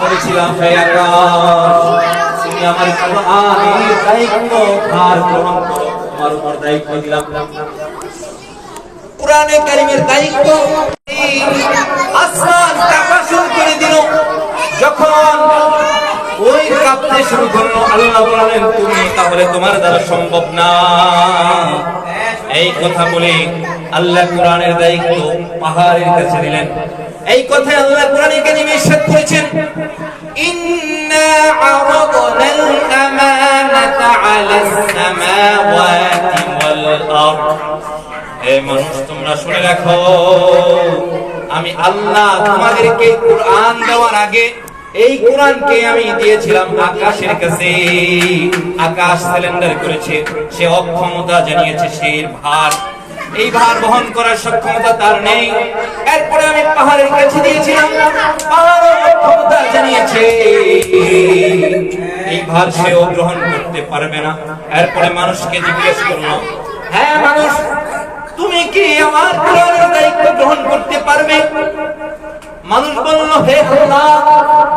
বলেছিলাম হে আকাশ, তুমি আমার কোরআনের দায়িত্ব ভার গ্রহণ করো, তোমার উপর দায়িত্ব দিলাম। কোরআনে কারীমের দায়িত্ব আসমান কাঁপা শুরু করে দিল। যখন ওই কাঁপতে শুরু করলো, আল্লাহ বললেন তুমি তাহলে তোমার দ্বারা সম্ভব না। এই কথা বলে আল্লাহ কোরআনের দায়িত্ব পাহাড়ের কাছে দিলেন। এই কথা আল্লাহ কোরআনে কারীমে ইরশাদ করেছেন, ইন্না আরাদনাল আমানাতা আলাস সামাওয়াতি ওয়াল আরদ। হে মানুষ, তোমরা শুনে রাখো, আমি আল্লাহ তোমাদেরকে কোরআন দেওয়ার আগে এই কোরআনকে আমি দিয়েছিলাম আকাশের কাছে। আকাশ সিলিন্ডার করেছে, সে অক্ষমতা জানিয়েছে, সে ভার, এই ভার বহন করার সক্ষমতা তার নেই। এরপরে আমি পাহাড়ের কাছে দিয়েছিলাম, পাহাড় অক্ষমতা জানিয়েছে, এই ভার সেও গ্রহণ করতে পারবে না। এরপরে মানুষকে জিজ্ঞেস করলো, হ্যাঁ মানুষ, তুমি কি আমার কোরআনের দায়িত্ব গ্রহণ করতে পারবে? মানুষ বলল, হে আল্লাহ,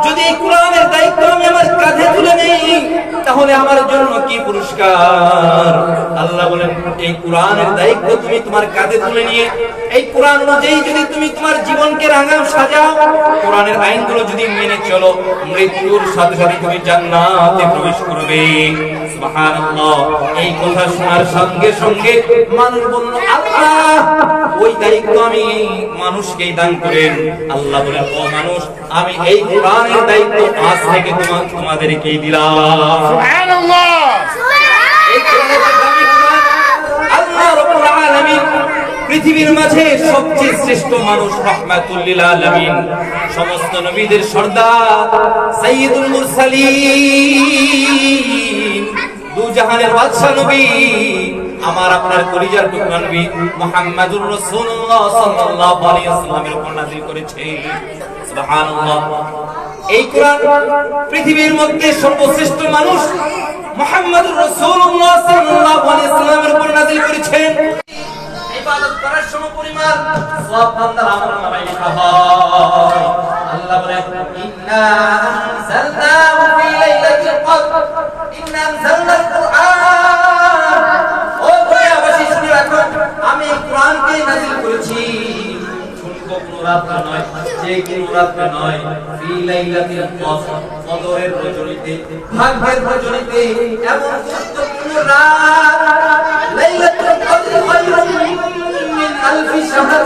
যদি এই কোরআনের দায়িত্ব আমি আমার কাঁধে তুলে নেই তাহলে আমার জন্য কি পুরস্কার? আল্লাহ বলেন, এই কোরআনের দায়িত্ব তুমি তোমার কাঁধে তুলে নিয়ে এই কোরআন অনুযায়ী যদি তুমি তোমার জীবনকে রাঙাও সাজাও, কোরআনের আইনগুলো যদি মেনে চলো, মৃত্যুর সাথে সাথে তুমি জান্নাতে প্রবেশ করবে। সুবহানাল্লাহ। এই কথা শোনার সঙ্গে সঙ্গে মানুষ বলল, আল্লাহ ওই দায়িত্ব আমি মানুষকেই দান করেন। আল্লাহ বলেন, ও মানুষ, আমি এই কোরআনের দায়িত্ব আজ থেকে তোমাদেরকেই দিলাম। সুবহানাল্লাহ। এই কোরআনের দামি কোরআন আল্লাহ রাব্বুল আলামিন পৃথিবীর মাঝে সবচেয়ে শ্রেষ্ঠ মানুষ রাহমাতুল লিল আলামিন, সমস্ত নবীদের সর্দার, সাইয়্যিদুল মুরসালিন, দু জাহানের বাদশা নবী, আমার আপনার কলিজার টুকরা নবী মুহাম্মদুর রাসূলুল্লাহ সাল্লাল্লাহু আলাইহি ওয়াসাল্লামের উপর নাযিল করেছে। সুবহানাল্লাহ। এই কোরআন পৃথিবীর মধ্যে সর্বশ্রেষ্ঠ মানুষ মুহাম্মদুর রাসূলুল্লাহ সাল্লাল্লাহু আলাইহি ওয়াসাল্লামের উপর নাযিল করেছেন। ইবাদত করার সমপরিমাণ সওয়াব বান্দার আমলনামায় লেখা হয়। আল্লাহ বলেন, ইন্না আনজালনাহু ফি লাইলাতিল কদর, ইন্না আনজালনাল কুরআন। ও দয়াবাসী, শুনে রাখো, আমি কোরআনকে নাযিল করেছি শুনবো কোন রাতে নয়, যে কোন রাতে নয়, ফি লাইলাতিল কদর, কদরের রজনীতে, ভাগ্যের রজনীতে, এমন গুরুত্বপূর্ণ রাত। লাইলাতুল কদর খায়রুম মিন আলফি শাহর।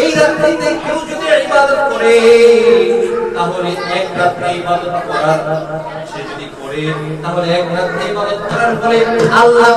এই রাতে কেউ যদি ইবাদত করে তাহলে এক রাতে ইবাদত করার, সে যদি করে তাহলে এক রাতে ইবাদত করার ফলে আল্লাহ